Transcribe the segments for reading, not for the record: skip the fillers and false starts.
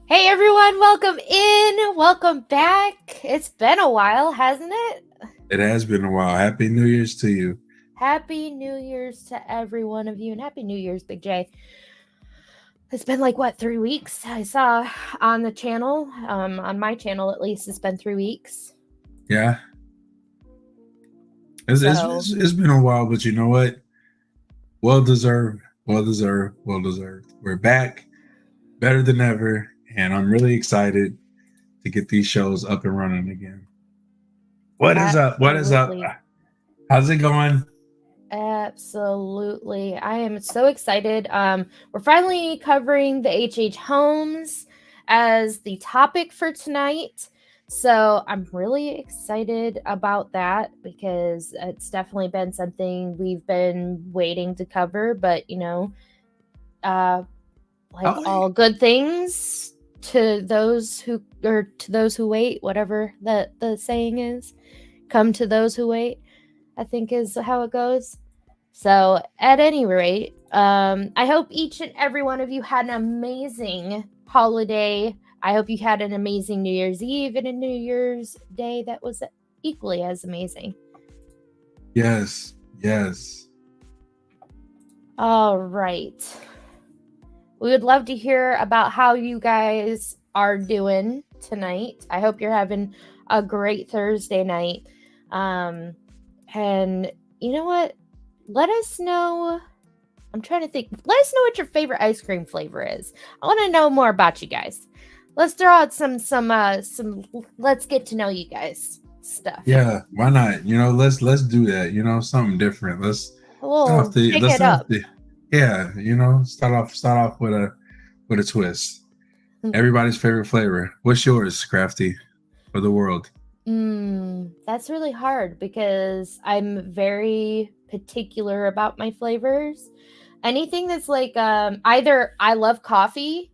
Hey everyone, welcome in. Welcome back. It's been a while, hasn't it? It has been a while. Happy New Year's to you. Happy New Year's to every one of you, and Happy New Year's, Big J. It's been like, what, 3 weeks? I saw on the channel, on my channel at least, it's been 3 weeks. Yeah, it's, it's, So, it's, it's been a while, but you know what? Well deserved, well deserved, well deserved. We're back, better than ever, and I'm really excited to get these shows up and running again. What is up? What is up? absolutely. How's it going? Absolutely. I am so excited. We're finally covering the H Holmes as the topic for tonight. So I'm really excited about that because it's definitely been something we've been waiting to cover. But, uh, like Oh, all good things to those who wait, whatever the saying is, come to those who wait, I think is how it goes. So, at any rate, I hope each and every one of you had an amazing holiday. I hope you had an amazing New Year's Eve and a New Year's Day that was equally as amazing. yes, yes. All right. We would love to hear about how you guys are doing tonight. I hope you're having a great Thursday night. Um, and you know what? Let us know. I'm trying to think. Let us know what your favorite ice cream flavor is. I want to know more about you guys. Let's throw out some let's get to know you guys stuff. Yeah, why not? Let's do that. Something different. We'll shake let's it start off up. the yeah. Start off with a twist. Everybody's favorite flavor. What's yours, Crafty, for the world? That's really hard because I'm very particular about my flavors. Anything that's like either I love coffee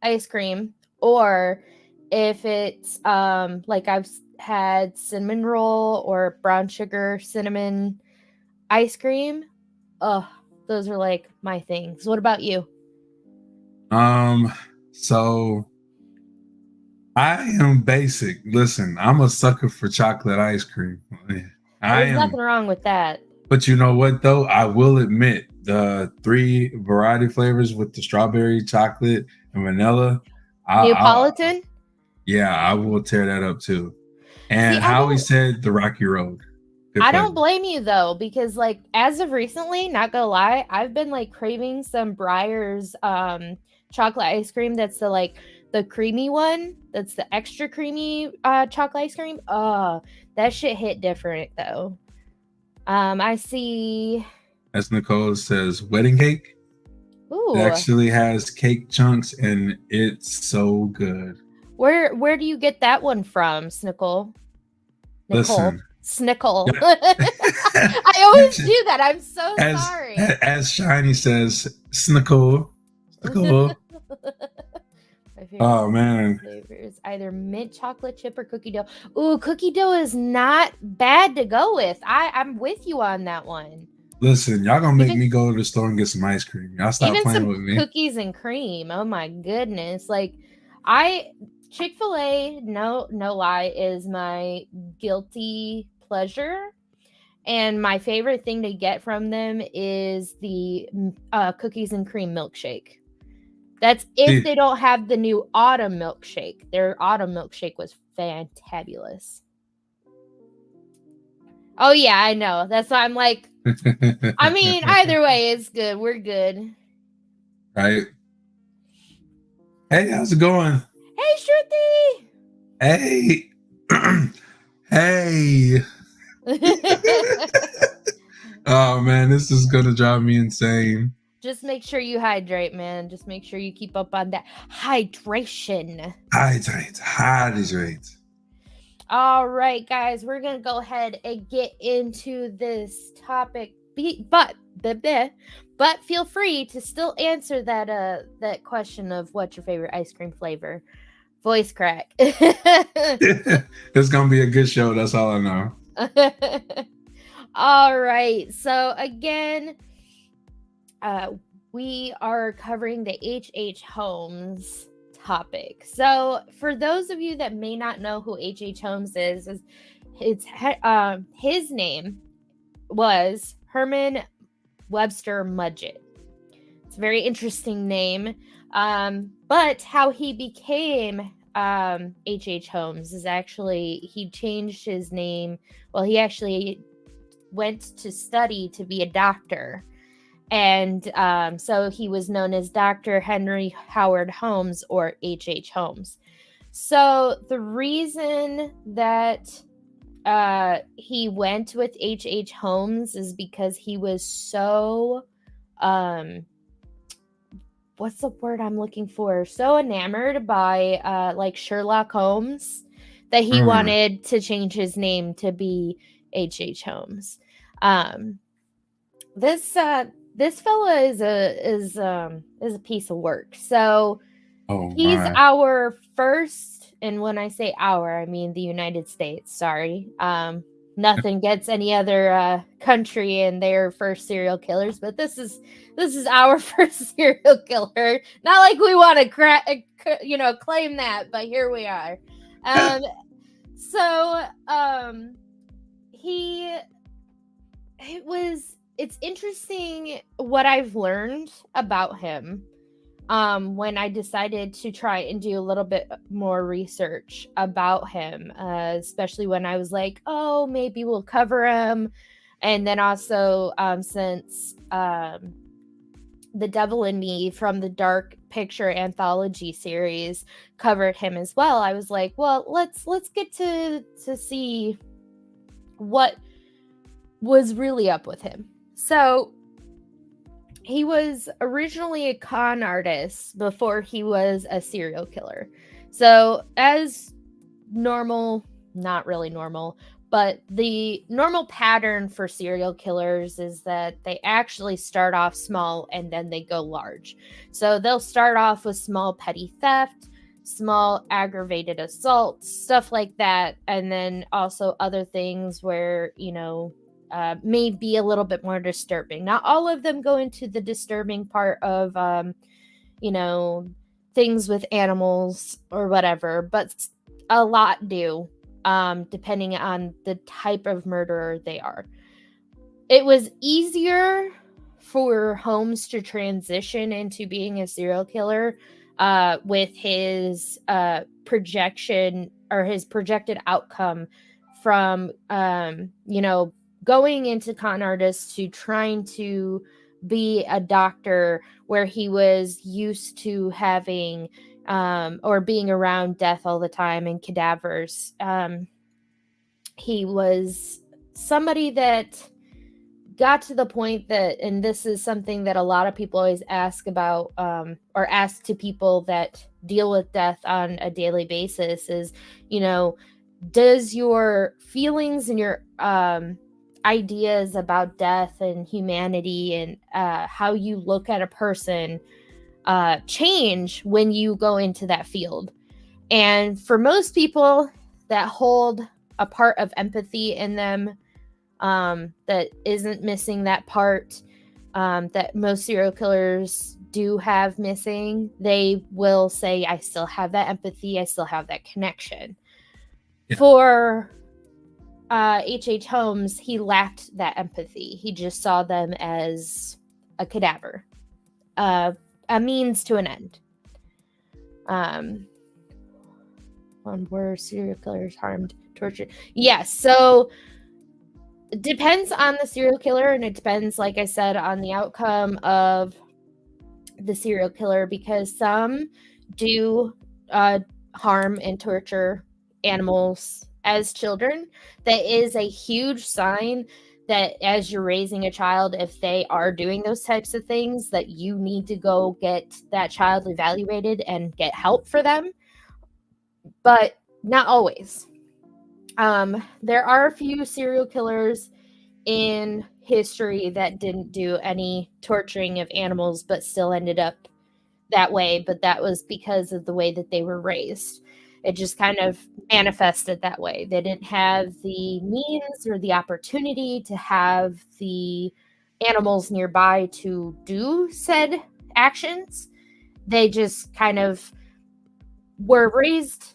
ice cream, or if it's like I've had cinnamon roll or brown sugar cinnamon ice cream. Oh, those are like my things. What about you? Um, so I am basic. Listen, I'm a sucker for chocolate ice cream. I There's nothing am. wrong with that. But you know what though? I will admit the three variety flavors with the strawberry, chocolate, and vanilla. I Neapolitan? yeah, I will tear that up too. See, And Howie said the Rocky Road. Good I don't flavor. blame you though, because like as of recently, not gonna lie, I've been like craving some Breyer's chocolate ice cream that's the creamy one, that's the extra creamy chocolate ice cream. That shit hit different though. I see. As Nicole says, wedding cake. It Ooh, actually has cake chunks and it's so good. where do you get that one from, Snickle? Nicole. Listen, Snickle. yeah. I always do that. I'm so as sorry. as Shiny says, Snickle, Snickle. My favorite Oh man, flavor is either mint chocolate chip or cookie dough. Ooh, cookie dough is not bad to go with. I'm with you on that one. listen, y'all gonna make Even me go to the store and get some ice cream. Y'all stop even playing some with me. cookies and cream. Oh my goodness. Like I Chick-fil-A, no lie, is my guilty pleasure. And my favorite thing to get from them is the cookies and cream milkshake. That's if See, they don't have the new autumn milkshake. Their autumn milkshake was fantabulous. Oh yeah, I know. That's why I'm like, I mean, either way, it's good. We're good. right? Hey, how's it going? Hey, Shruti! Hey, hey. Oh man, this is gonna drive me insane. Just make sure you hydrate, man. Just make sure you keep up on that hydration. Hydrate, hydrate. All right, guys, we're gonna go ahead and get into this topic. But feel free to still answer that question of what's your favorite ice cream flavor. Voice crack. It's gonna be a good show. That's all I know. All right. So again, uh, we are covering the H Holmes topic. So, for those of you that may not know who H.H. Holmes is his name was Herman Webster Mudgett. It's a very interesting name. But how he became H.H. Holmes is actually, he changed his name. Well, he actually went to study to be a doctor. And so he was known as Dr. Henry Howard Holmes, or H.H. Holmes. So the reason that he went with H.H. Holmes is because he was so what's the word I'm looking for? So enamored by like Sherlock Holmes that he wanted to change his name to be H.H. Holmes. This fella is a piece of work. So he's our first, and when I say our, I mean the United States. Sorry. Nothing gets any other country in their first serial killers, but this is our first serial killer. Not like we want to claim that, but here we are. It's interesting what I've learned about him when I decided to try and do a little bit more research about him, especially when I was like, oh, maybe we'll cover him. And then also since The Devil in Me from the Dark Picture anthology series covered him as well, I was like, well, let's get to see what was really up with him. So he was originally a con artist before he was a serial killer. So as normal, not really normal, but the normal pattern for serial killers is that they actually start off small and then they go large. So they'll start off with small petty theft, small aggravated assaults, stuff like that. And then also other things where, may be a little bit more disturbing. Not all of them go into the disturbing part of, things with animals or whatever, but a lot do, depending on the type of murderer they are. It was easier for Holmes to transition into being a serial killer with his projection or his projected outcome from, going into con artists to trying to be a doctor, where he was used to having or being around death all the time and cadavers. He was somebody that got to the point that, and this is something that a lot of people always ask about, or ask to people that deal with death on a daily basis, is, does your feelings and your ideas about death and humanity and how you look at a person change when you go into that field? And for most people that hold a part of empathy in them, that isn't missing that part, that most serial killers do have missing, they will say, I still have that empathy, I still have that connection. Yeah. For H.H. Holmes, he lacked that empathy. He just saw them as a cadaver, a means to an end. Were serial killers harmed, tortured? Yes. So it depends on the serial killer, and it depends, like I said, on the outcome of the serial killer, because some do harm and torture animals as children. That is a huge sign that as you're raising a child, if they are doing those types of things, that you need to go get that child evaluated and get help for them. But not always. There are a few serial killers in history that didn't do any torturing of animals but still ended up that way, but that was because of the way that they were raised. It just kind of manifested that way. They didn't have the means or the opportunity to have the animals nearby to do said actions. They just kind of were raised,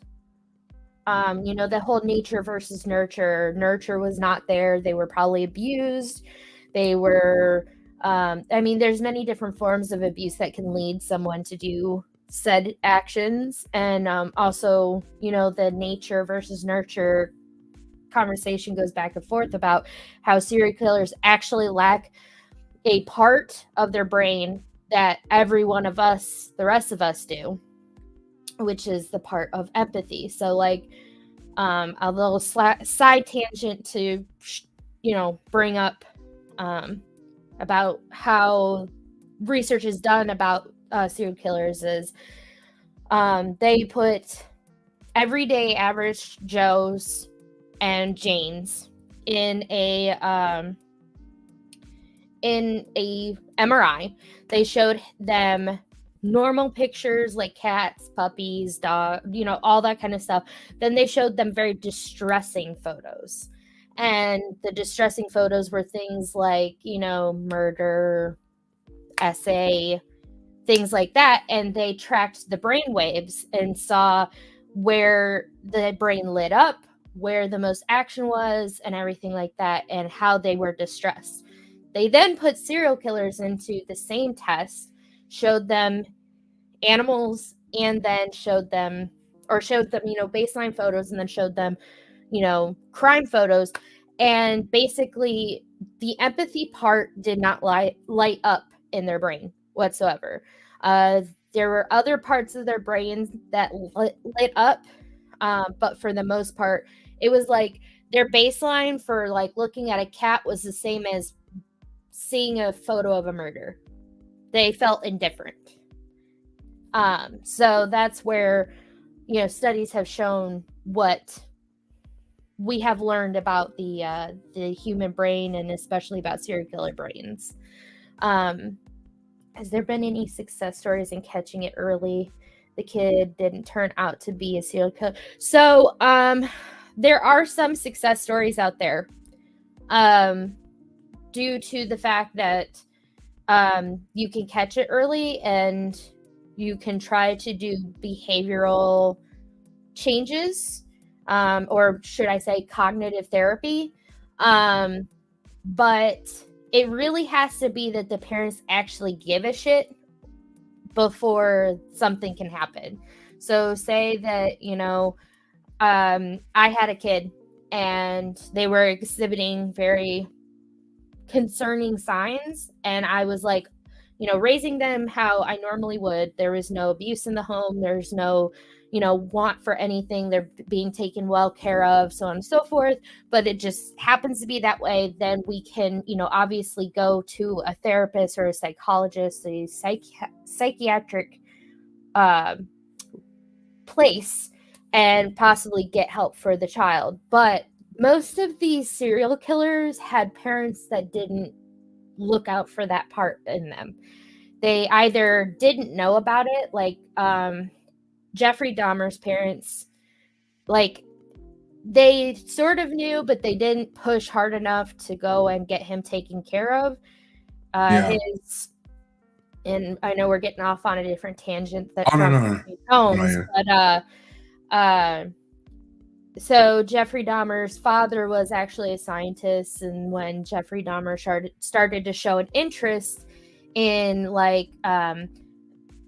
the whole nature versus nurture. Nurture was not there. They were probably abused. They were, there's many different forms of abuse that can lead someone to do said actions. And also, the nature versus nurture conversation goes back and forth about how serial killers actually lack a part of their brain that every one of us, the rest of us, do, which is the part of empathy. So, like, a little side tangent to, bring up about how research is done about serial killers is they put everyday average Joes and Janes in a MRI. They showed them normal pictures like cats, puppies, dog, all that kind of stuff. Then they showed them very distressing photos. And the distressing photos were things like, murder, SA, things like that. And they tracked the brain waves and saw where the brain lit up, where the most action was, and everything like that, and how they were distressed. They then put serial killers into the same test, showed them animals, and then showed them baseline photos, and then showed them, crime photos. And basically, the empathy part did not light up in their brain whatsoever. There were other parts of their brains that lit up, but for the most part, it was like their baseline for like looking at a cat was the same as seeing a photo of a murder. They felt indifferent. So that's where, studies have shown what we have learned about the human brain, and especially about serial killer brains. Has there been any success stories in catching it early? The kid didn't turn out to be a serial killer. So there are some success stories out there, due to the fact that you can catch it early, and you can try to do behavioral changes, or should I say cognitive therapy. But it really has to be that the parents actually give a shit before something can happen. So say that, I had a kid and they were exhibiting very concerning signs, and I was like, raising them how I normally would. There was no abuse in the home. There's no, want for anything. They're being taken well care of, so on and so forth. But it just happens to be that way. Then we can, obviously go to a therapist or a psychologist, a psychiatric place, and possibly get help for the child. But most of these serial killers had parents that didn't look out for that part in them. They either didn't know about it, like Jeffrey Dahmer's parents, like they sort of knew, but they didn't push hard enough to go and get him taken care of. And I know we're getting off on a different tangent that from Holmes, but so Jeffrey Dahmer's father was actually a scientist, and when Jeffrey Dahmer started to show an interest in like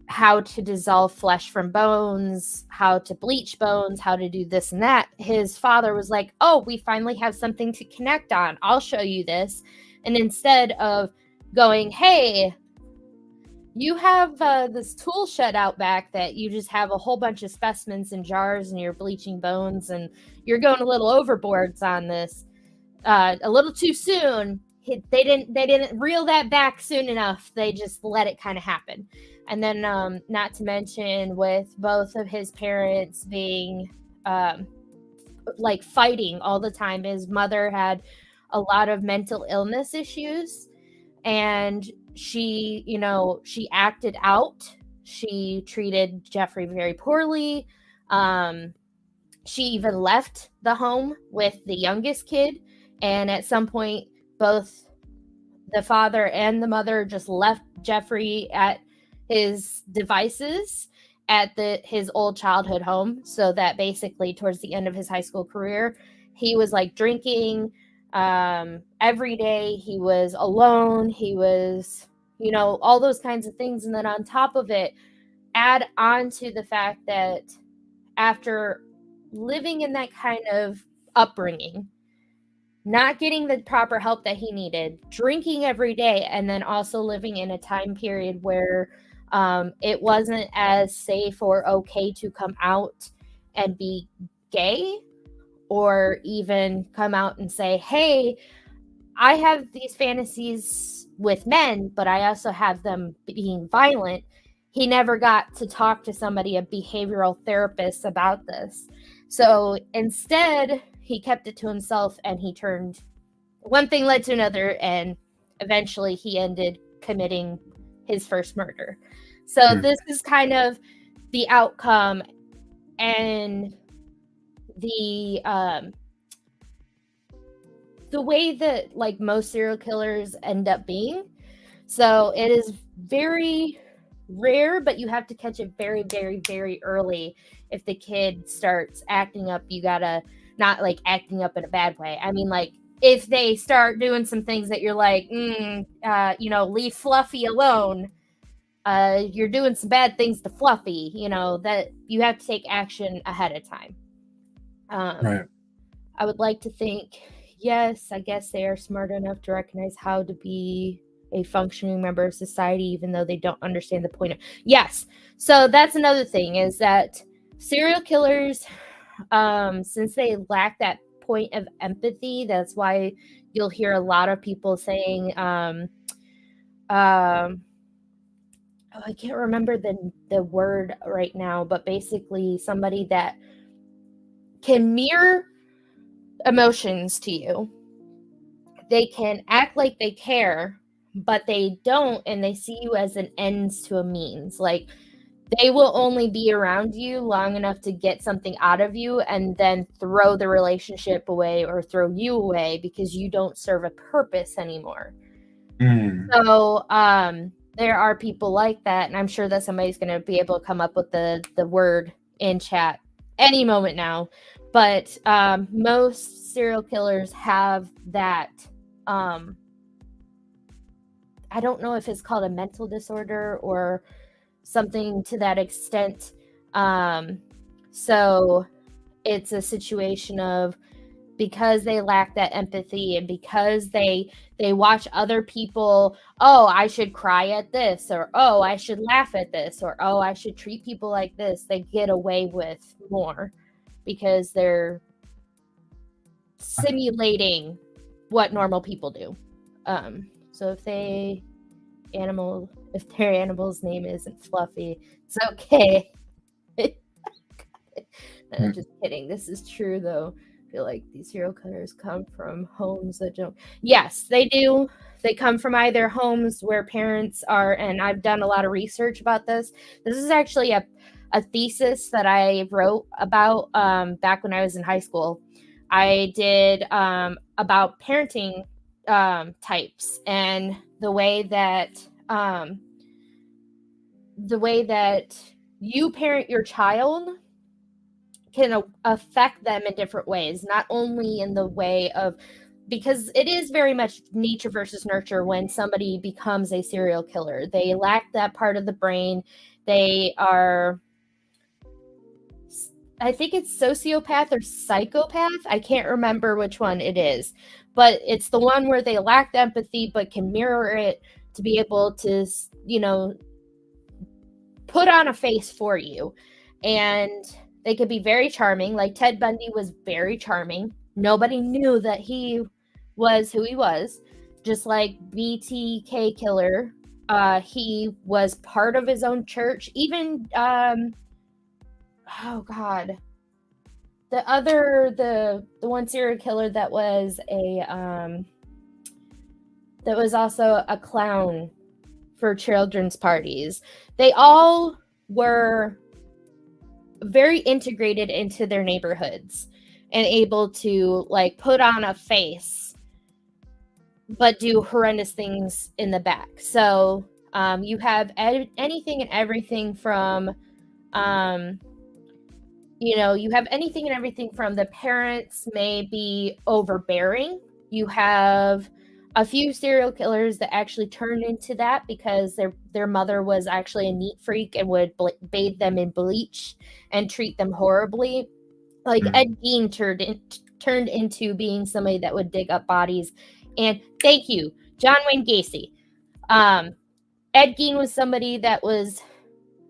how to dissolve flesh from bones, how to bleach bones, how to do this and that, his father was like, "Oh, we finally have something to connect on. I'll show you this." And instead of going, "Hey, you have this tool shed out back that you just have a whole bunch of specimens in jars and you're bleaching bones and you're going a little overboards on this, a little too soon." They didn't reel that back soon enough. They just let it kind of happen. And then not to mention with both of his parents being like fighting all the time. His mother had a lot of mental illness issues, and she acted out. She treated Jeffrey very poorly. She even left the home with the youngest kid, and at some point both the father and the mother just left Jeffrey at his devices, at his old childhood home, so that basically towards the end of his high school career, he was like drinking every day. He was alone. He was, all those kinds of things. And then on top of it, add on to the fact that after living in that kind of upbringing, not getting the proper help that he needed, drinking every day, and then also living in a time period where it wasn't as safe or okay to come out and be gay, or even come out and say, hey, I have these fantasies with men, but I also have them being violent. He never got to talk to somebody, a behavioral therapist, about this. So instead, he kept it to himself, and he turned, one thing led to another, and eventually he ended committing his first murder. So this is kind of the outcome and the way that like most serial killers end up being. So it is very rare, but you have to catch it very, very, very early. If the kid starts acting up, you gotta, not like acting up in a bad way. I mean, like, if they start doing some things that you're like, leave Fluffy alone. You're doing some bad things to Fluffy, that you have to take action ahead of time. Right. I would like to think, yes, I guess they are smart enough to recognize how to be a functioning member of society, even though they don't understand the point of. Yes. So that's another thing, is that serial killers, since they lack that point of empathy, that's why you'll hear a lot of people saying, I can't remember the word right now, but basically somebody that can mirror emotions to you. They can act like they care, but they don't, and they see you as an ends to a means. Like, they will only be around you long enough to get something out of you, and then throw the relationship away or throw you away because you don't serve a purpose anymore. So there are people like that, and I'm sure that somebody's going to be able to come up with the word in chat any moment now. But most serial killers have that. I don't know if it's called a mental disorder or something to that extent. So it's a situation of, because they lack that empathy, and because they watch other people, oh, I should cry at this, or oh, I should laugh at this, or oh, I should treat people like this, they get away with more because they're simulating what normal people do. So if their animal's name isn't Fluffy, it's okay. No, just kidding. This is true, though. I feel like these serial killers come from homes that don't. Yes, they do. They come from either homes where parents are, and I've done a lot of research about this. This is actually a thesis that I wrote about back when I was in high school. I did about parenting types, and the way that you parent your child can affect them in different ways, not only in the way of, because it is very much nature versus nurture when somebody becomes a serial killer. They lack that part of the brain. They are, I think it's sociopath or psychopath. I can't remember which one it is, but it's the one where they lack empathy but can mirror it to be able to, put on a face for you. And they could be very charming. Like Ted Bundy was very charming. Nobody knew that he was who he was. Just like BTK Killer, he was part of his own church. Even oh god, the one serial killer that was also a clown for children's parties. They all were very integrated into their neighborhoods and able to like put on a face but do horrendous things in the back. So you have anything and everything from You have anything and everything from the parents may be overbearing. You have a few serial killers that actually turned into that because their mother was actually a neat freak and would bathe them in bleach and treat them horribly. Like Ed Gein turned into being somebody that would dig up bodies. And thank you, John Wayne Gacy. Ed Gein was somebody that was,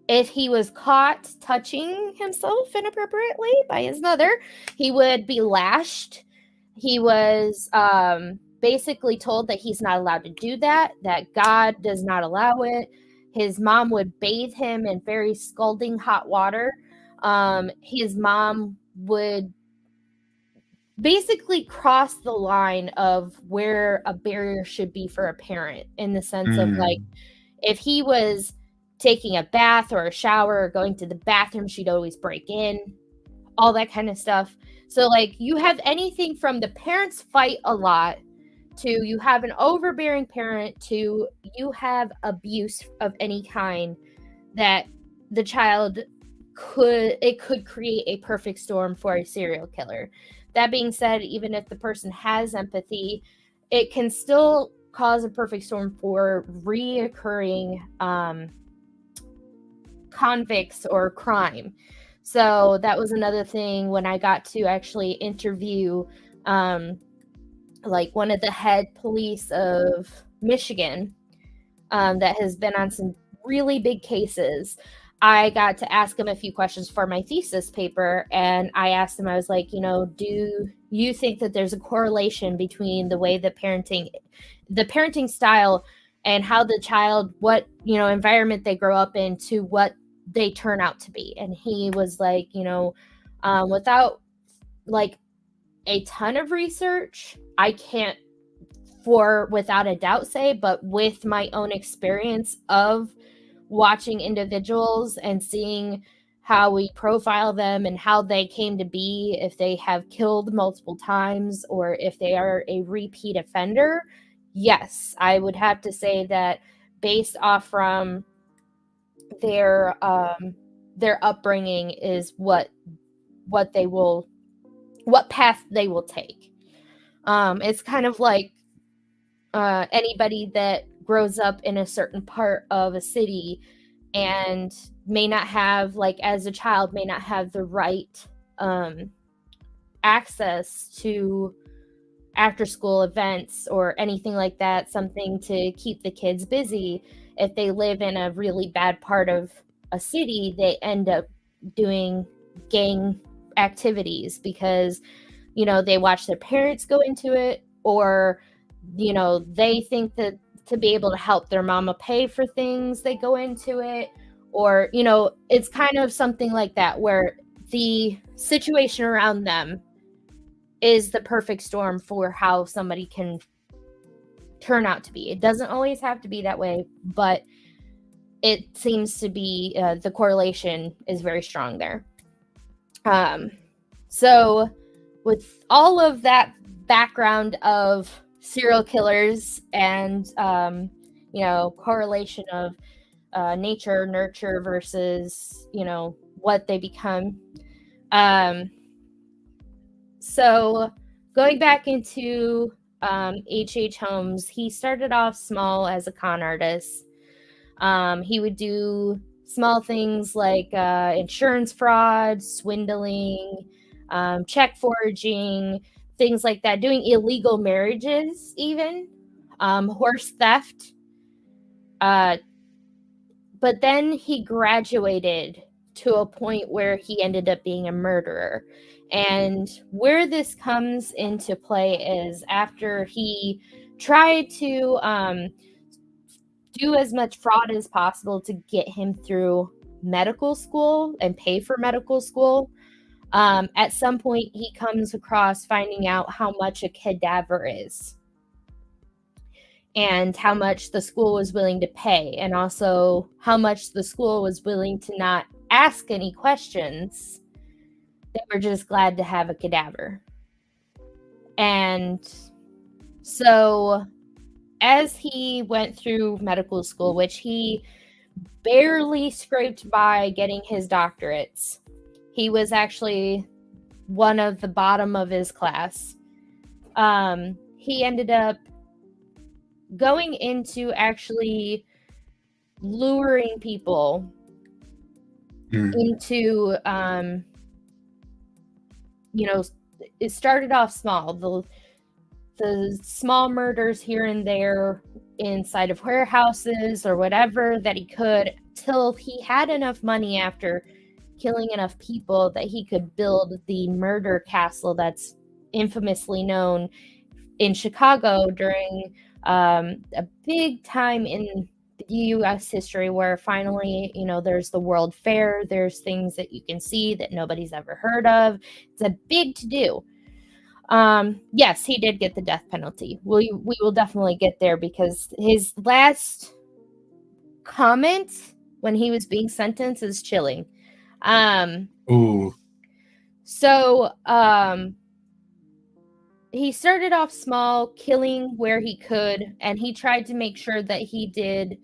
if he was caught touching himself inappropriately by his mother, he would be lashed. He was basically told that he's not allowed to do that God does not allow it. His mom would bathe him in very scalding hot water. His mom would basically cross the line of where a barrier should be for a parent, in the sense of, like, if he was taking a bath or a shower or going to the bathroom, she'd always break in, all that kind of stuff. So, like, you have anything from the parents fight a lot to you have an overbearing parent to you have abuse of any kind, that the child could create a perfect storm for a serial killer. That being said, even if the person has empathy, it can still cause a perfect storm for reoccurring convicts or crime. So that was another thing when I got to actually interview like one of the head police of Michigan that has been on some really big cases. I got to ask him a few questions for my thesis paper, and I asked him, I was like, do you think that there's a correlation between the way the parenting style and how the child, what, environment they grow up in to what they turn out to be? And he was like, without like a ton of research, I can't without a doubt say, but with my own experience of watching individuals and seeing how we profile them and how they came to be, if they have killed multiple times or if they are a repeat offender, yes, I would have to say that based off from their upbringing is what path they will take. It's kind of like anybody that grows up in a certain part of a city and may not have, like, as a child, may not have the right access to after school events or anything like that, something to keep the kids busy. If they live in a really bad part of a city, they end up doing gang activities because, they watch their parents go into it, or, they think that to be able to help their mama pay for things, they go into it, or, it's kind of something like that where the situation around them is the perfect storm for how somebody can turn out to be. It doesn't always have to be that way, but it seems to be the correlation is very strong there. So with all of that background of serial killers and correlation of nature, nurture versus what they become, so going back into H.H. Holmes, he started off small as a con artist. He would do small things like insurance fraud, swindling, check forging, things like that, doing illegal marriages, even horse theft. But then he graduated to a point where he ended up being a murderer. And where this comes into play is after he tried to do as much fraud as possible to get him through medical school and pay for medical school. At some point, he comes across finding out how much a cadaver is and how much the school was willing to pay, and also how much the school was willing to not ask any questions. They were just glad to have a cadaver. And so as he went through medical school, which he barely scraped by getting his doctorates. He was actually one of the bottom of his class. He ended up going into actually luring people into, it started off small. The small murders here and there inside of warehouses or whatever that he could, till he had enough money after killing enough people that he could build the murder castle that's infamously known in Chicago during a big time in the U.S. history, where finally, there's the World Fair, there's things that you can see that nobody's ever heard of. It's a big to-do. Yes, he did get the death penalty. We will definitely get there, because his last comment when he was being sentenced is chilling. Ooh. So, he started off small, killing where he could, and he tried to make sure that he did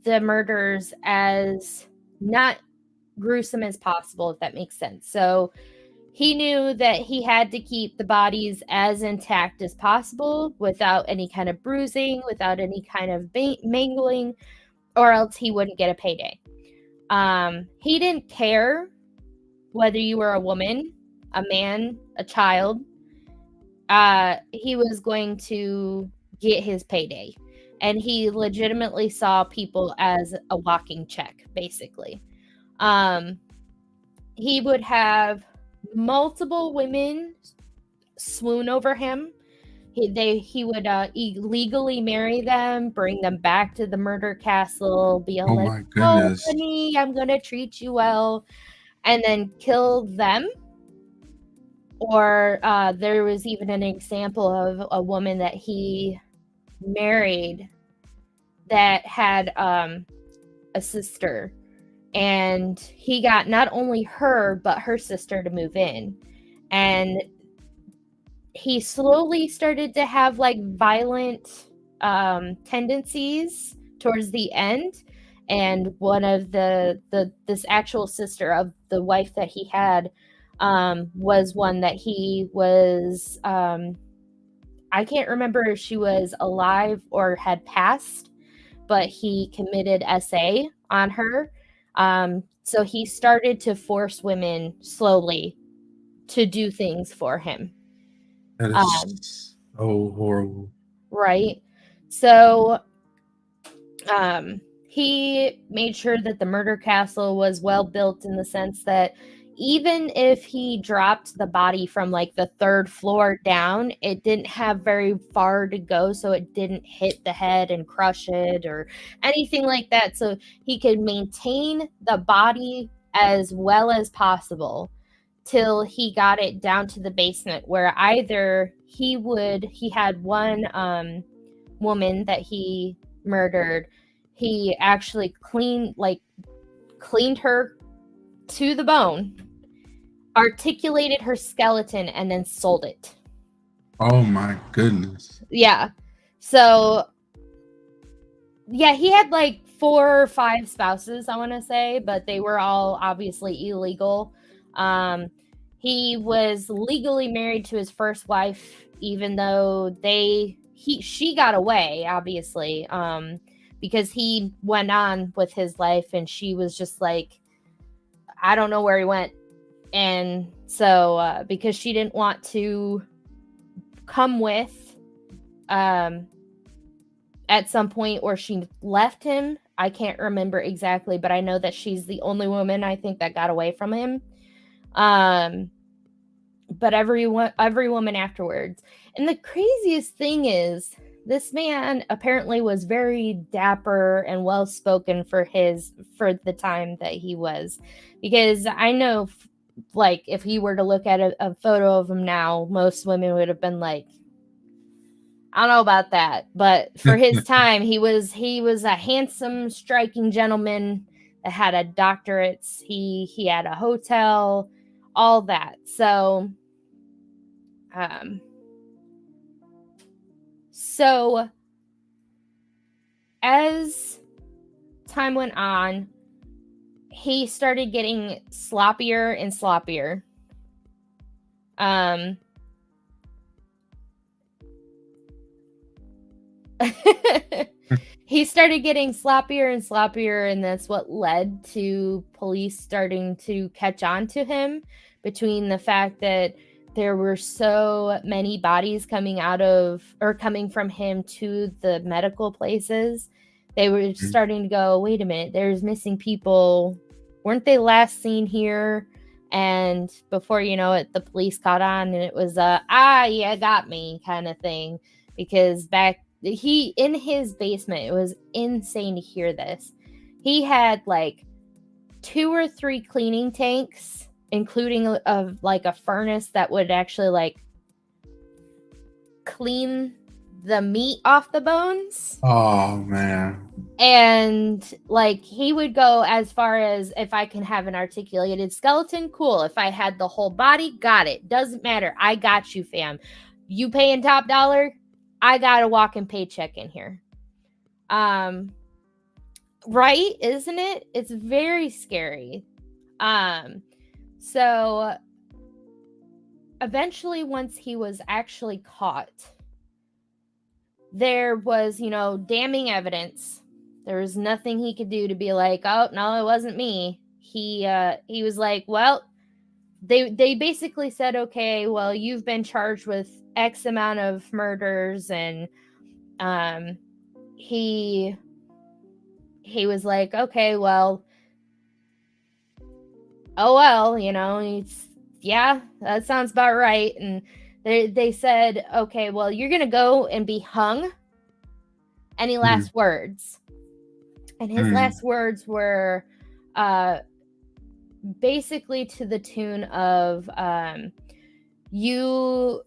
the murders as not gruesome as possible, if that makes sense. So he knew that he had to keep the bodies as intact as possible without any kind of bruising, without any kind of mangling, or else he wouldn't get a payday. He didn't care whether you were a woman, a man, a child. He was going to get his payday. And he legitimately saw people as a walking check, basically. He would have multiple women swoon over him. He would illegally marry them, bring them back to the murder castle, be Oh like, my "Oh, goodness. honey, I'm gonna treat you well," and then kill them. Or there was even an example of a woman that he married that had a sister, and he got not only her but her sister to move in, and he slowly started to have like violent tendencies towards the end. And one of this actual sister of the wife that he had was one that he was I can't remember if she was alive or had passed, but he committed SA on her. So he started to force women slowly to do things for him. That is so horrible. Right. So he made sure that the murder castle was well built, in the sense that even if he dropped the body from like the third floor down, it didn't have very far to go, so it didn't hit the head and crush it or anything like that. So he could maintain the body as well as possible till he got it down to the basement, where either he had one woman that he murdered. He actually cleaned her to the bone, articulated her skeleton, and then sold it. Oh my goodness. Yeah. So yeah, he had like 4 or 5 spouses, I want to say, but they were all obviously illegal. He was legally married to his first wife, even though she got away, obviously, because he went on with his life, and she was just like, I don't know where he went. And so because she didn't want to come with at some point, or she left him, I can't remember exactly, but I know that she's the only woman, I think, that got away from him. But every woman afterwards. And the craziest thing is, this man apparently was very dapper and well spoken for the time that he was, because I know, like, if he were to look at a photo of him now, most women would have been like, I don't know about that. But for his time, he was a handsome, striking gentleman that had a doctorates. He had a hotel, all that. So as time went on, he started getting sloppier and sloppier. He started getting sloppier and sloppier, and that's what led to police starting to catch on to him, between the fact that there were so many bodies coming from him to the medical places. They were starting to go, wait a minute, there's missing people. Weren't they last seen here? And before you know it, the police caught on, and it was yeah, got me kind of thing. Because in his basement, it was insane to hear this. He had like 2 or 3 cleaning tanks, including a furnace that would actually like clean the meat off the bones. Oh man. And like he would go as far as, if I can have an articulated skeleton, cool. If I had the whole body, got it. Doesn't matter. I got you, fam. You paying top dollar? I got a walking paycheck in here. Right? Isn't it? It's very scary. So eventually, once he was actually caught, there was, damning evidence. There was nothing he could do to be like, oh, no, it wasn't me. He was like, well, they basically said, okay, well, you've been charged with X amount of murders, and he was like, okay, well, oh well, it's, yeah, that sounds about right. And they said, okay, well, you're gonna go and be hung. Any last words? And his last words were basically to the tune of, you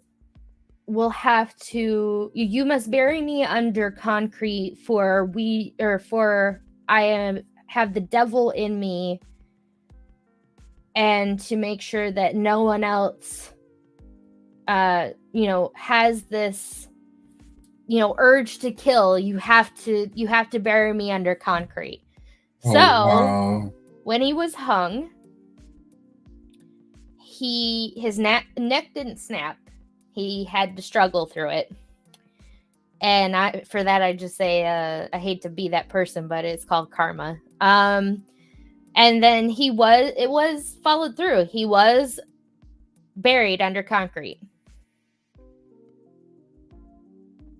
must bury me under concrete, for I have the devil in me, and to make sure that no one else has this urge to kill, you have to bury me under concrete. So wow. When he was hung, his neck didn't snap. He had to struggle through it. And I just say, I hate to be that person, but it's called karma. And then it was followed through. He was buried under concrete.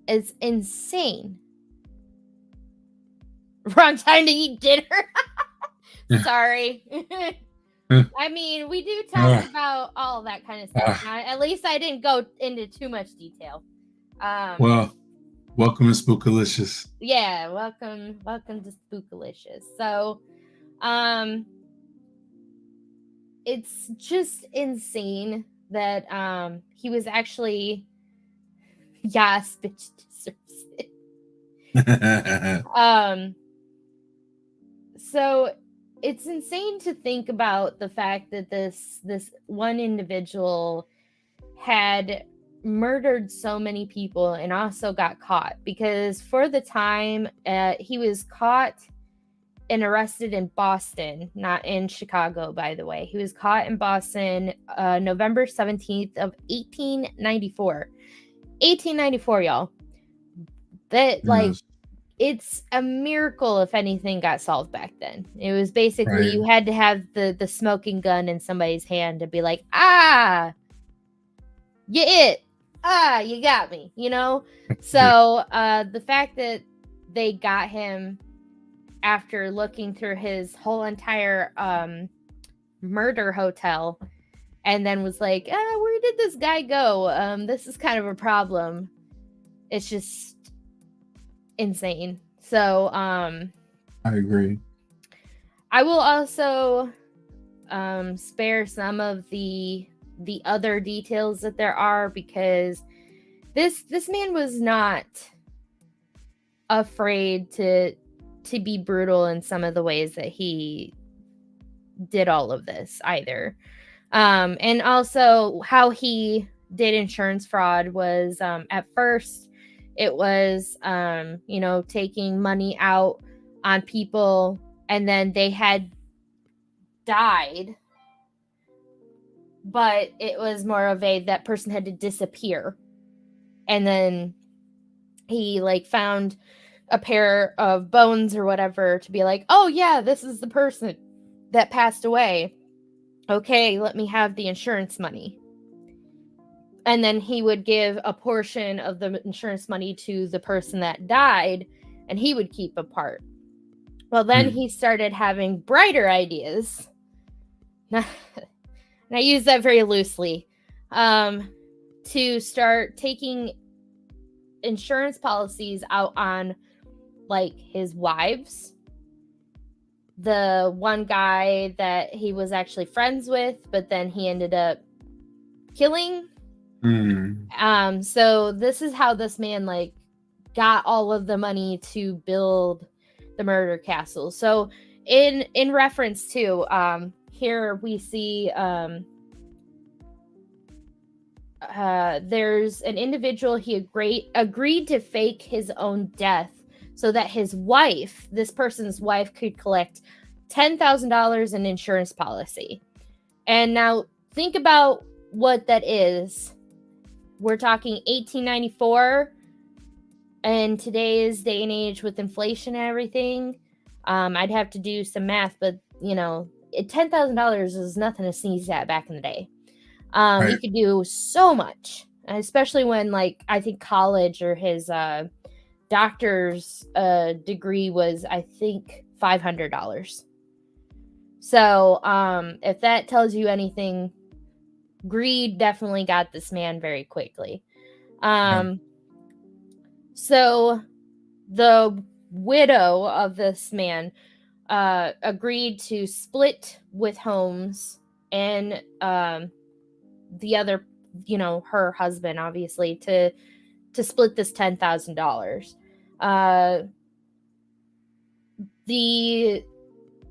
It's insane. Wrong time to eat dinner. Sorry. I mean, we do talk about all that kind of stuff. At least I didn't go into too much detail. Well, welcome to Spookalicious. Yeah, welcome to Spookalicious. So, it's just insane that he was actually, yes, bitch deserves it. So it's insane to think about the fact that this one individual had murdered so many people and also got caught, because for the time he was caught and arrested in Boston, not in Chicago, by the way. He was caught in Boston November 17th of 1894. 1894, y'all. That, like, it's a miracle if anything got solved back then. It was basically you had to have the smoking gun in somebody's hand to be like, you got me, So the fact that they got him after looking through his whole entire murder hotel, and then was like, where did this guy go? This is kind of a problem. It's just insane. So I agree. I will also spare some of the other details that there are, because this man was not afraid to be brutal in some of the ways that he did all of this either. And also how he did insurance fraud was, at first it was, taking money out on people, and then they had died, but it was more of that person had to disappear, and then he like found a pair of bones or whatever to be like, oh yeah, this is the person that passed away. Okay, let me have the insurance money. And then he would give a portion of the insurance money to the person that died, and he would keep a part. Well, then he started having brighter ideas. And I use that very loosely. To start taking insurance policies out on like his wives, the one guy that he was actually friends with, but then he ended up killing. So this is how this man like got all of the money to build the murder castle. So in reference to here we see there's an individual, he agreed to fake his own death so that his wife, this person's wife, could collect $10,000 in insurance policy. And now think about what that is. We're talking 1894, and today's day and age with inflation and everything, I'd have to do some math, but you know, $10,000 is nothing to sneeze at back in the day. Right. You could do so much, especially when, like, I think college or his doctor's degree was, I think, $500. So if that tells you anything, greed definitely got this man very quickly. So the widow of this man agreed to split with Holmes and the other, you know, her husband, obviously, to split this $10,000. The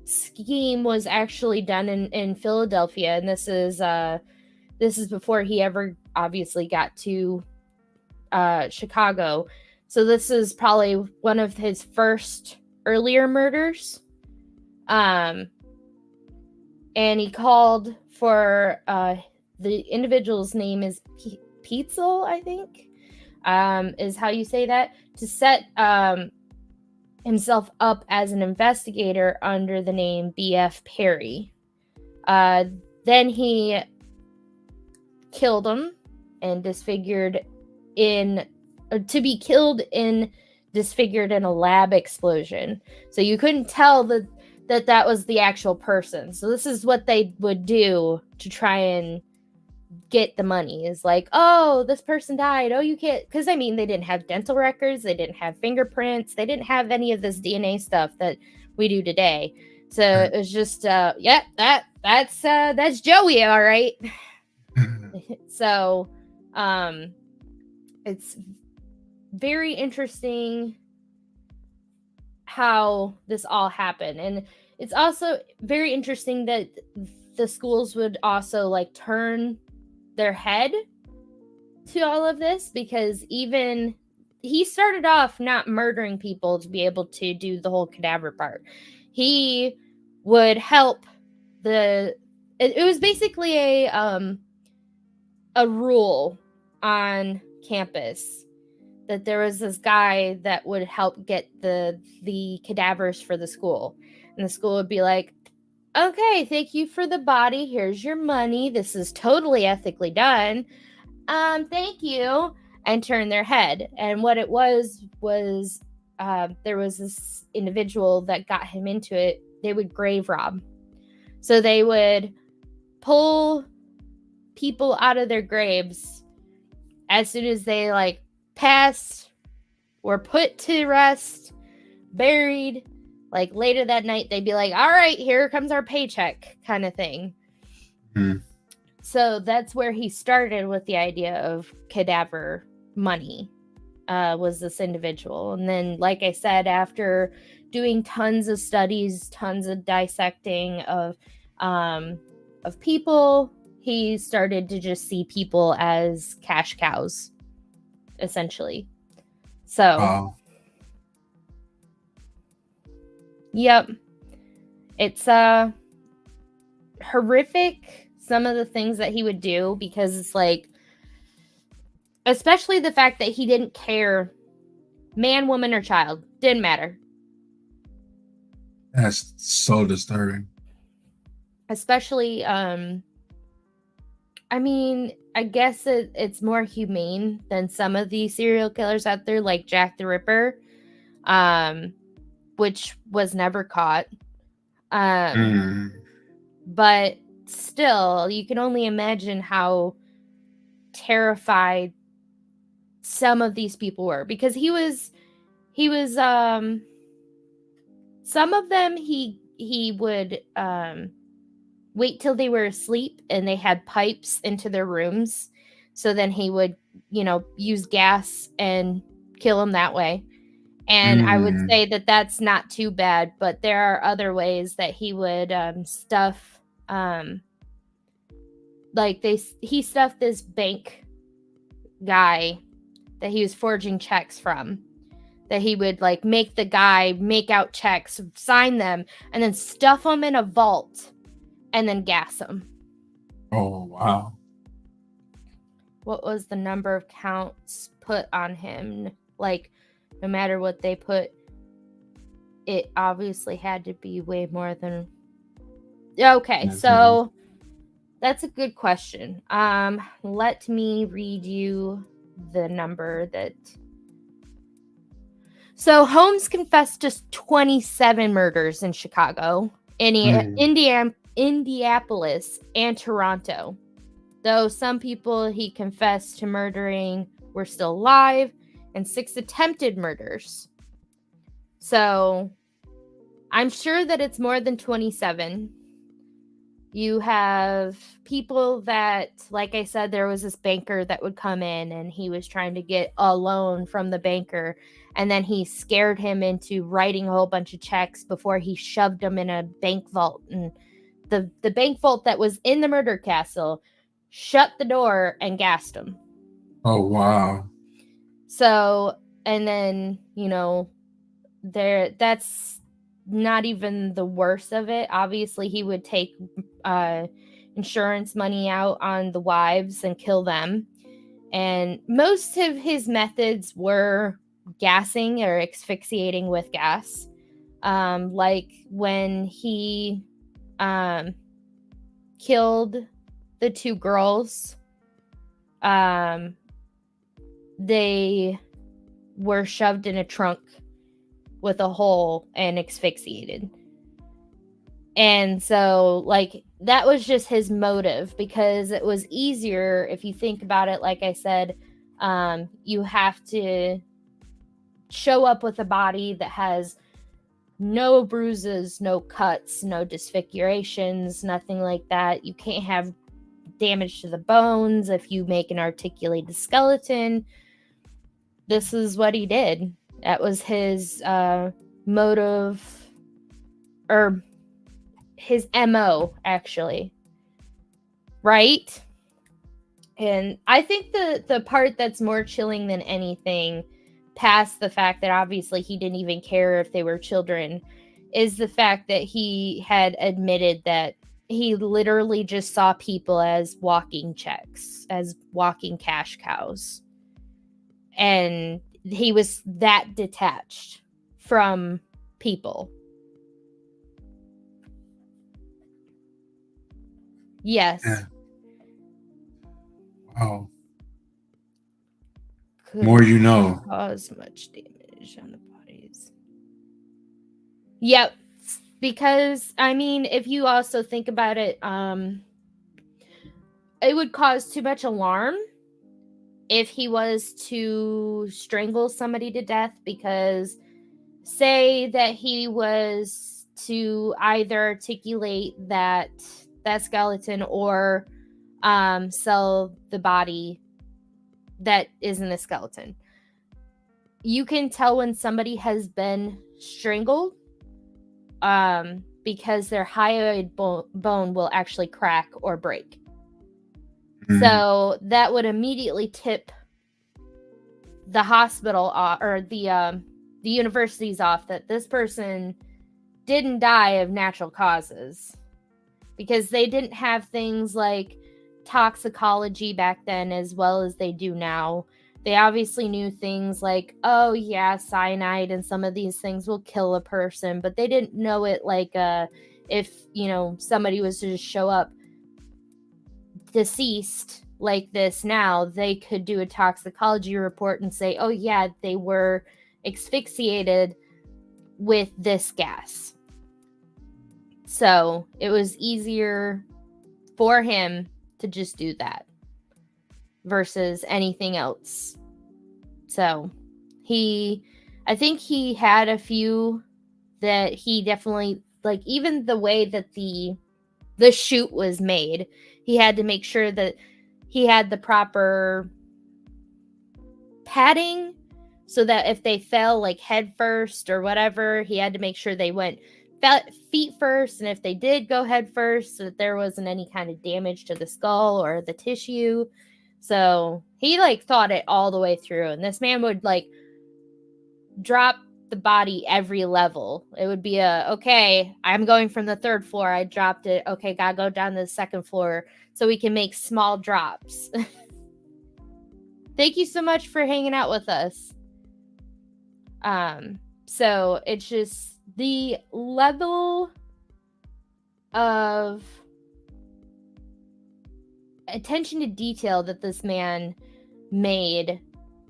scheme was actually done in Philadelphia, and this is before he ever obviously got to Chicago. So this is probably one of his first earlier murders. And he called for the individual's name is Pietzel, I think, is how you say that, to set himself up as an investigator under the name B.F. Perry. Then he killed him and disfigured disfigured in a lab explosion. So you couldn't tell that was the actual person. So this is what they would do to try and get the money, is like, oh, this person died. Oh, you can't, because I mean, they didn't have dental records, they didn't have fingerprints, they didn't have any of this DNA stuff that we do today. So it was just that's Joey, all right. So it's very interesting how this all happened, and it's also very interesting that the schools would also like turn their head to all of this, because even he started off not murdering people to be able to do the whole cadaver part. He would help it was basically a rule on campus that there was this guy that would help get the cadavers for the school, and the school would be like, okay, thank you for the body, here's your money, this is totally ethically done, thank you, and turn their head. And what it was there was this individual that got him into it. They would grave rob. So they would pull people out of their graves as soon as they like passed, were put to rest, buried. Like later that night, they'd be like, all right, here comes our paycheck, kind of thing. So that's where he started with the idea of cadaver money, was this individual. And then, like I said, after doing tons of studies, tons of dissecting of people, he started to just see people as cash cows, essentially. So Yep. It's horrific, some of the things that he would do, because it's like, especially the fact that he didn't care, man, woman, or child, didn't matter. That's so disturbing. Especially, I mean, I guess it's more humane than some of these serial killers out there, like Jack the Ripper, which was never caught. But still, you can only imagine how terrified some of these people were, because he was some of them he would wait till they were asleep and they had pipes into their rooms, so then he would use gas and kill them that way. And I would say that that's not too bad, but there are other ways that he would stuff like he stuffed this bank guy that he was forging checks from, that he would like make the guy make out checks, sign them, and then stuff them in a vault and then gas them. Oh, wow. What was the number of counts put on him? Like, no matter what they put, it obviously had to be way more than... Okay, so that's a good question. Let me read you the number that... So Holmes confessed to 27 murders in Chicago, Indianapolis, and Toronto. Though some people he confessed to murdering were still alive, and 6 attempted murders. So I'm sure that it's more than 27. You have people that, like I said, there was this banker that would come in and he was trying to get a loan from the banker, and then he scared him into writing a whole bunch of checks before he shoved them in a bank vault. And the bank vault that was in the murder castle shut the door and gassed him. Oh, wow. So, and then, that's not even the worst of it. Obviously, he would take insurance money out on the wives and kill them. And most of his methods were gassing or asphyxiating with gas. Like when he killed the 2 girls, they were shoved in a trunk with a hole and asphyxiated. And so, like, that was just his motive, because it was easier if you think about it. Like I said, you have to show up with a body that has no bruises, no cuts, no disfigurations, nothing like that. You can't have damage to the bones if you make an articulated skeleton. This is what he did. That was his motive, or his MO, actually. Right? And I think the part that's more chilling than anything, past the fact that obviously he didn't even care if they were children, is the fact that he had admitted that he literally just saw people as walking checks, as walking cash cows. And he was that detached from people. Yes. Yeah. Wow. Could More you know. cause much damage on the bodies. Yep. Because, I mean, if you also think about it, it would cause too much alarm if he was to strangle somebody to death, because say that he was to either articulate that skeleton or sell the body that isn't a skeleton. You can tell when somebody has been strangled because their hyoid bone will actually crack or break. So that would immediately tip the hospital or the universities off that this person didn't die of natural causes, because they didn't have things like toxicology back then as well as they do now. They obviously knew things like, oh yeah, cyanide and some of these things will kill a person, but they didn't know it like if, you know, somebody was to just show up deceased like this now, they could do a toxicology report and say, oh yeah, they were asphyxiated with this gas. So it was easier for him to just do that versus anything else. So I think he had a few that he definitely, like, even the way that the chute was made, he had to make sure that he had the proper padding so that if they fell like head first or whatever, he had to make sure they went feet first, and if they did go head first, so that there wasn't any kind of damage to the skull or the tissue. So he like thought it all the way through, and this man would like drop the body every level. It would be okay, I'm going from the 3rd floor, I dropped it, okay, gotta go down to the 2nd floor so we can make small drops. Thank you so much for hanging out with us. So it's just the level of attention to detail that this man made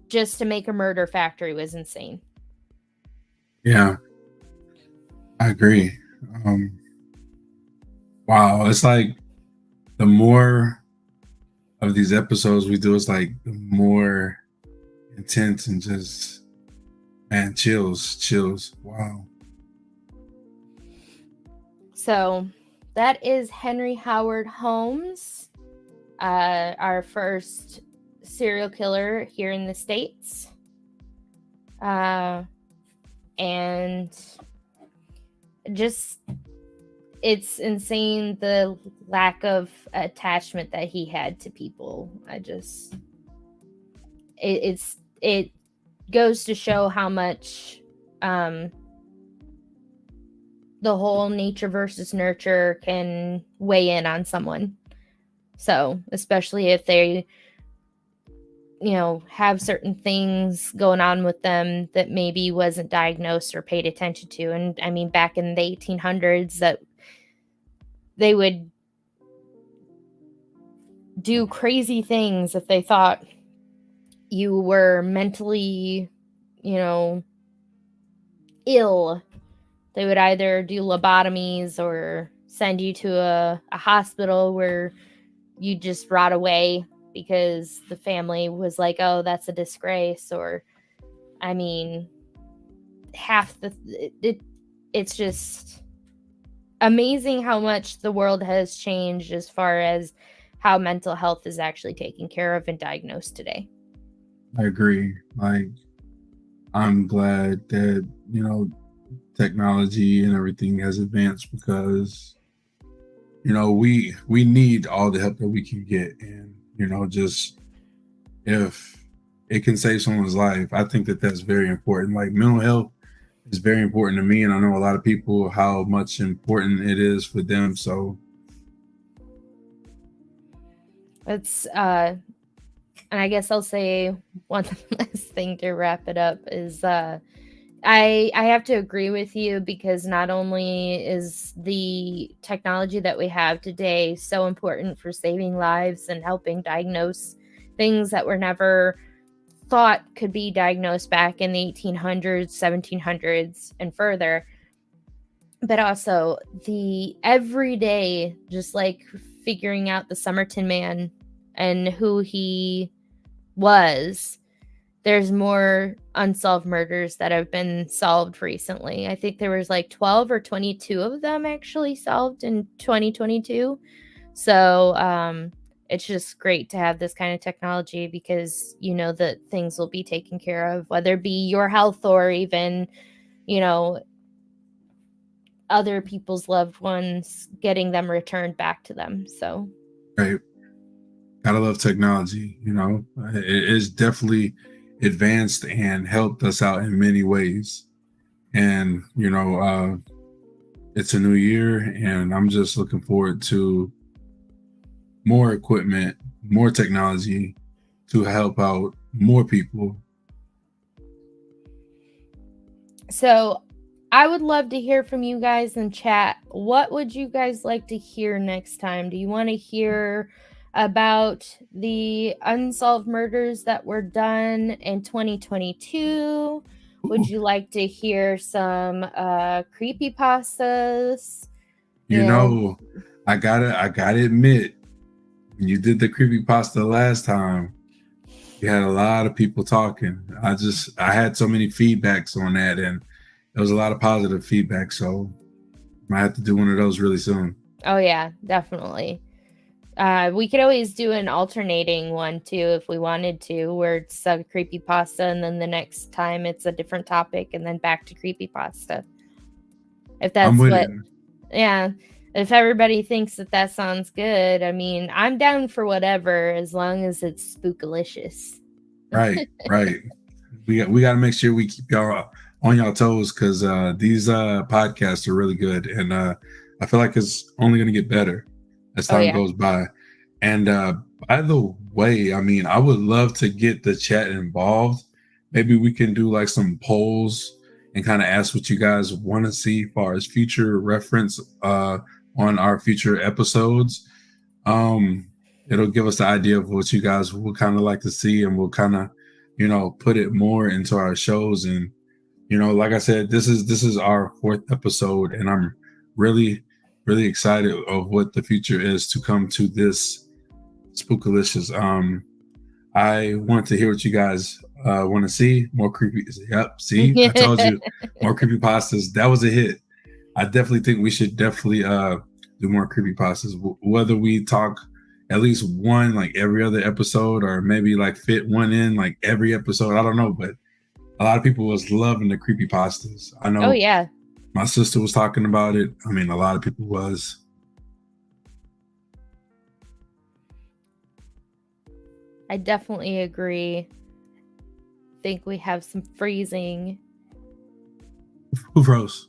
just to make a murder factory was insane. Yeah, I agree. Wow, it's like the more of these episodes we do, it's like the more intense and just, man, chills. Wow. So that is Henry Howard Holmes, our first serial killer here in the States. And just, it's insane the lack of attachment that he had to people. It goes to show how much the whole nature versus nurture can weigh in on someone. So, especially if they, you know, have certain things going on with them that maybe wasn't diagnosed or paid attention to. And I mean, back in the 1800s, that they would do crazy things if they thought you were mentally, you know, ill. They would either do lobotomies or send you to a hospital where you just rot away because the family was like, oh, that's a disgrace. Or, I mean, it's just amazing how much the world has changed as far as how mental health is actually taken care of and diagnosed today. I agree. Like, I'm glad that, you know, technology and everything has advanced, because, you know, we need all the help that we can get. And, you know, just if it can save someone's life, I think that that's very important. Like, mental health is very important to me, and I know a lot of people how much important it is for them. So it's and I guess I'll say one last thing to wrap it up is I have to agree with you, because not only is the technology that we have today so important for saving lives and helping diagnose things that were never thought could be diagnosed back in the 1800s, 1700s, and further, but also the everyday, just like figuring out the Somerton Man and who he was. There's more unsolved murders that have been solved recently. I think there was like 12 or 22 of them actually solved in 2022. So it's just great to have this kind of technology, because you know that things will be taken care of, whether it be your health or even, you know, other people's loved ones, getting them returned back to them. So, right, gotta love technology. You know, it is definitely advanced and helped us out in many ways. And, you know, It's a new year, and I'm just looking forward to more equipment, more technology to help out more people. So I would love to hear from you guys in chat. What would you guys like to hear next time? Do you want to hear about the unsolved murders that were done in 2022? Would you like to hear some creepy pastas? You know, I gotta admit, when you did the creepy pasta last time, you had a lot of people talking. I had so many feedbacks on that, and there was a lot of positive feedback. So I might have to do one of those really soon. Oh yeah, definitely. We could always do an alternating one too if we wanted to, where it's a creepy pasta and then the next time it's a different topic and then back to creepy pasta. If I'm that's with what, it. yeah. If everybody thinks that that sounds good, I mean, I'm down for whatever as long as it's spookalicious. Right, right. We got to make sure we keep y'all on y'all toes because these podcasts are really good, and I feel like it's only going to get better as Oh time yeah. goes by. And by the way, I mean, I would love to get the chat involved. Maybe we can do like some polls and kind of ask what you guys want to see as far as future reference on our future episodes. Um, it'll give us the idea of what you guys would kind of like to see, and we'll kind of, put it more into our shows. And like I said, this is our fourth episode, and I'm really, really excited of what the future is to come to this Spookalicious. I want to hear what you guys want to see. More creepy. Yep. See, I told you, more creepy pastas. That was a hit. I definitely think we should definitely do more creepy pastas. Whether we talk at least one like every other episode, or maybe like fit one in like every episode. I don't know, but a lot of people was loving the creepy pastas. I Oh know yeah. my sister was talking about it. I mean, a lot of people was. I definitely agree. Think we have some freezing. Who froze?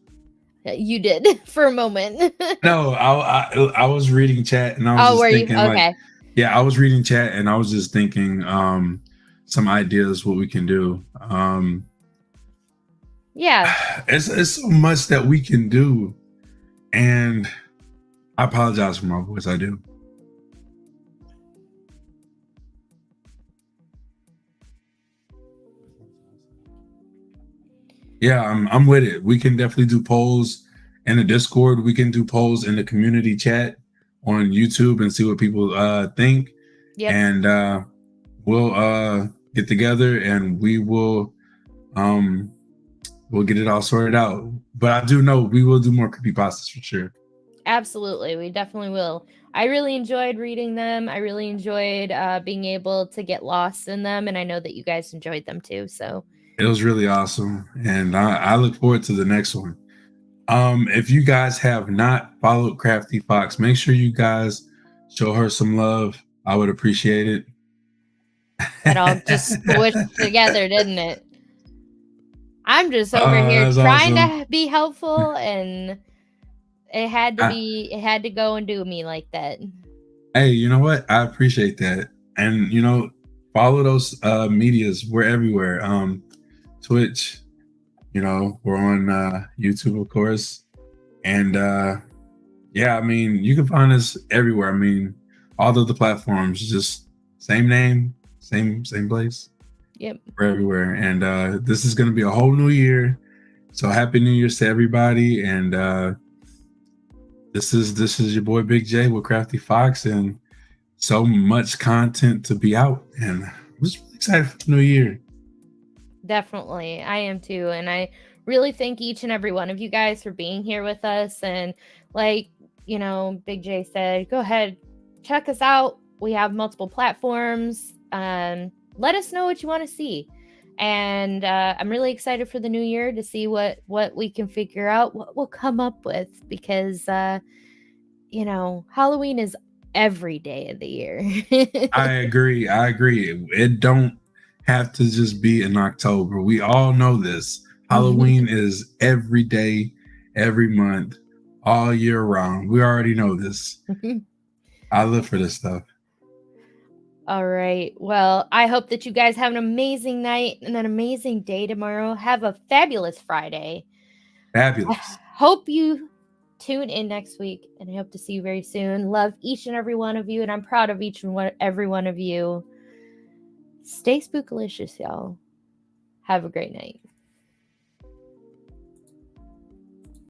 You did for a moment. No, I was reading chat, and I was Oh, just were you? thinking like, Okay. yeah, I was reading chat, and I was just thinking some ideas what we can do. Yeah. It's so much that we can do, and I apologize for my voice. I do. Yeah, I'm with it. We can definitely do polls in the Discord. We can do polls in the community chat on YouTube and see what people think. Yep. And we'll get together, and we'll get it all sorted out. But I do know we will do more creepypastas for sure. Absolutely. We definitely will. I really enjoyed reading them. I really enjoyed being able to get lost in them. And I know that you guys enjoyed them too. So It was really awesome. And I look forward to the next one. If you guys have not followed Crafty Fox, make sure you guys show her some love. I would appreciate it. it all just squished together, didn't it? I'm just over here That's trying awesome. to be helpful, and it had to go and do me like that. Hey, you know what? I appreciate that. And follow those medias. We're everywhere. Twitch, we're on YouTube, of course. And yeah, I mean, you can find us everywhere. I mean, all of the platforms, just same name, same place. Yep. We're everywhere. And this is gonna be a whole new year. So happy New Year's to everybody. And this is your boy Big J with Crafty Fox, and so much content to be out. And I'm just really excited for the new year. Definitely. I am too. And I really thank each and every one of you guys for being here with us. And like, Big J said, go ahead, check us out. We have multiple platforms. Let us know what you want to see. And I'm really excited for the new year to see what we can figure out, what we'll come up with, because Halloween is every day of the year. I agree. It don't have to just be in October. We all know this. Halloween is every day, every month. all year round. We already know this. I live for this stuff. All right. Well, I hope that you guys have an amazing night and an amazing day tomorrow. Have a fabulous Friday. Fabulous. Hope you tune in next week, and I hope to see you very soon. Love each and every one of you, and I'm proud of every one of you. Stay spookalicious, y'all. Have a great night.